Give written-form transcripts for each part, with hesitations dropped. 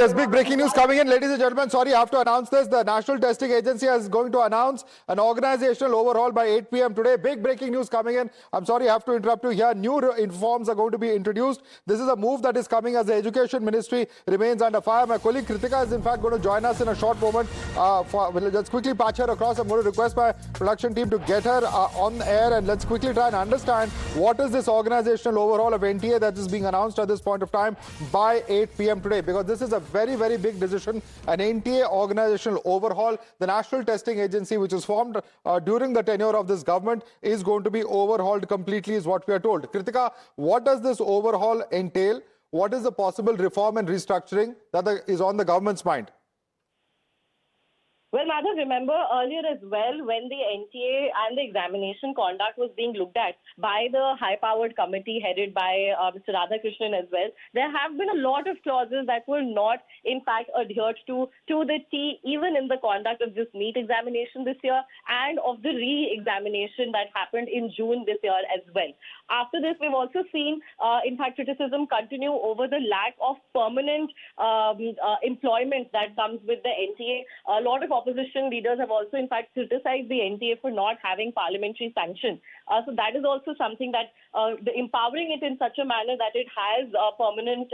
there's big breaking news coming in, ladies and gentlemen. Sorry, I have to announce this. The National Testing Agency is going to announce an organizational overhaul by 8 p.m. today. Big breaking news coming in. I'm sorry, I have to interrupt you here. New reforms are going to be introduced. This is a move that is coming as the Education Ministry remains under fire. My colleague Kritika is in fact going to join us in a short moment. Let's quickly patch her across. I'm going to request my production team to get her on air, and let's quickly try and understand what is this organizational overhaul of NTA that is being announced at this point of time by 8 p.m. today, because this is a very, very big decision. An NTA organizational overhaul. The National Testing Agency, which was formed during the tenure of this government, is going to be overhauled completely, is what we are told. Kritika, what does this overhaul entail? What is the possible reform and restructuring that is on the government's mind? Well, Madhav, remember earlier as well when the NTA and the examination conduct was being looked at by the high-powered committee headed by Mr. Radhakrishnan as well, there have been a lot of clauses that were not, in fact, adhered to the T, even in the conduct of this NEET examination this year and of the re-examination that happened in June this year as well. After this, we've also seen, in fact, criticism continue over the lack of permanent employment that comes with the NTA. A lot of opposition leaders have also, in fact, criticized the NTA for not having parliamentary sanction. So that is also something that empowering it in such a manner that it has permanent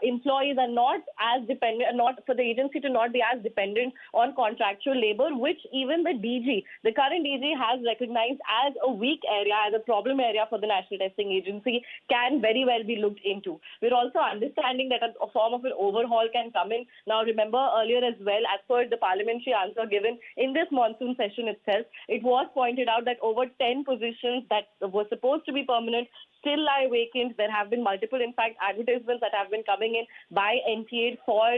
employees and not as dependent, not for the agency to not be as dependent on contractual labor, which even the DG, the current DG, has recognized as a weak area, as a problem area for the National Testing Agency, can very well be looked into. We're also understanding that a form of an overhaul can come in. Now, remember earlier as well, as per the parliamentary answer given in this monsoon session itself, it was pointed out that over 10 positions that were supposed to be permanent still lie vacant. There have been multiple, in fact, advertisements that have been coming in by NTA for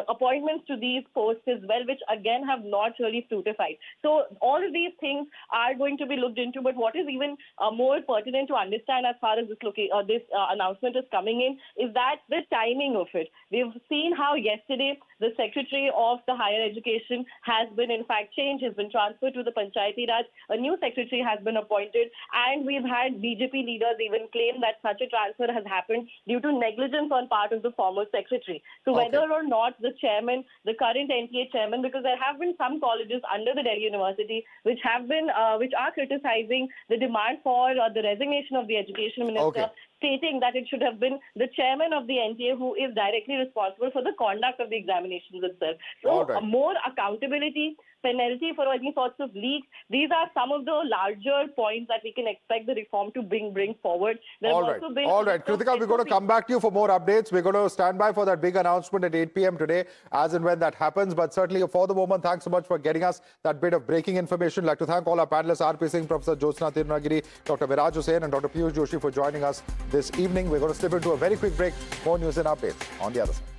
appointments to these posts as well, which again have not really fructified. So all of these things are going to be looked into, but what is even more pertinent to understand as far as this announcement is coming in is that the timing of it. We've seen how yesterday the Secretary of the Higher Education has been, in fact, changed, has been transferred to the Panchayati Raj. A new secretary has been appointed, and we've had BJP leaders even claim that such a transfer has happened due to negligence on part of the former secretary. So whether or not the chairman, the current NTA chairman, because there have been some colleges under the Delhi University which have been, which are criticizing the demand for the resignation of the education minister, stating that it should have been the chairman of the NTA who is directly responsible for the conduct of the examinations itself. So more accountability, penalty for any sorts of leaks. These are some of the larger points that we can expect the reform to bring forward. All right. Kritika, we're going to come back to you for more updates. We're going to stand by for that big announcement at 8 p.m. today, as and when that happens. But certainly for the moment, thanks so much for getting us that bit of breaking information. I'd like to thank all our panelists, R.P. Singh, Professor Jyotsna Tirunagiri, Dr. Viraj Hussain, and Dr. Piyush Joshi for joining us this evening. We're going to slip into a very quick break. More news and updates on the other side.